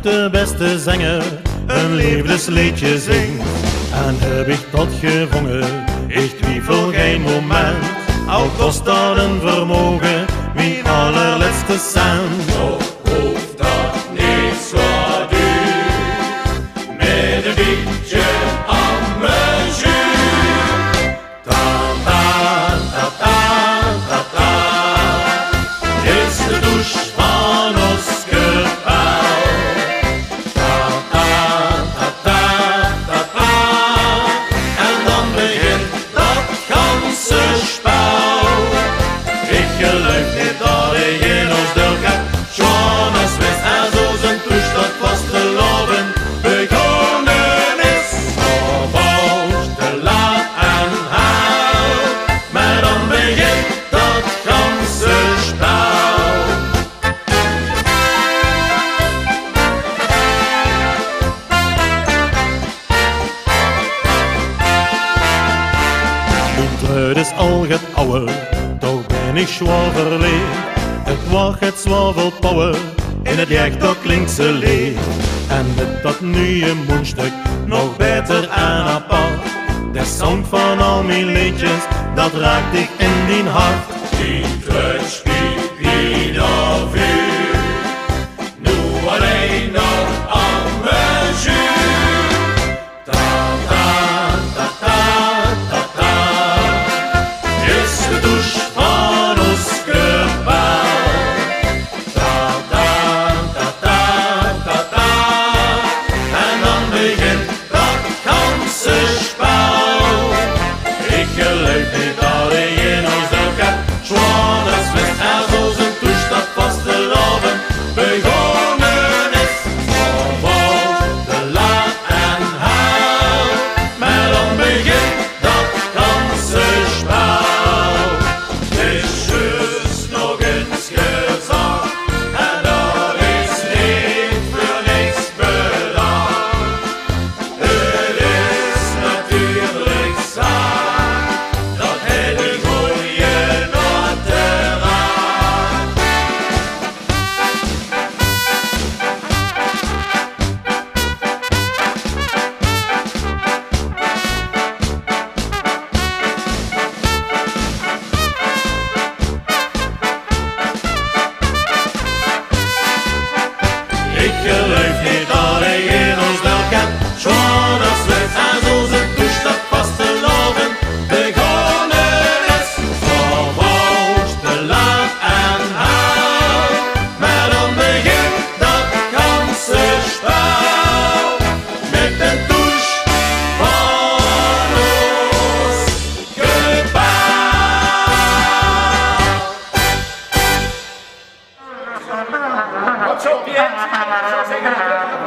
nog de beste zanger een liefdesliedje zingt. En heb ik dat gevonden, ik twijfel geen moment. Al kost dat een vermogen, wie allerlaatste cent. Toch hoeft dat niet zo duur, met een beetje amuur. Is de douche van Oscar Pauw. En dan begint dat ganse spel. Ik geloof niet dat ik in ons deel heb. Jonas wist er zo zijn toestand vast te lopen begonnen is. Of als te laat en huil, maar dan begint dat ganse spel. Het is al het ouwe, toch ben ik zwaar verleerd. Het wacht het zwavelpower, in het jecht dat klinkt ze leeg. En met dat nieuwe moenstuk, nog beter en apart. De sound van al mijn liedjes, dat raakt ik in die hart. Die klutsch piep of vuur, nu alleen nog amuur. Is de douche van Oscar Pauw. En dan begint dat ganse spel. Ik geloof niet dat ik in ons deel heb. Jonas wist er zo zijn toestand vast te lopen begonnen is. Of als te laat en huil, maar dan begint dat ganse spel. Is juist nog eens gezegd, en dat is niet voor niks bedacht. Het is natuurlijk zaak, dat het een goeie noten raakt. Ik geloof niet dat ik in ons deel heb. Jonas werd aan zo zijn toestand vast te lopen begonnen is. Of als te laat en huil, maar dan begint dat ganse spel. Met een douche van Oscar Pauw. Wat zo, Piet? Zo zeggen we.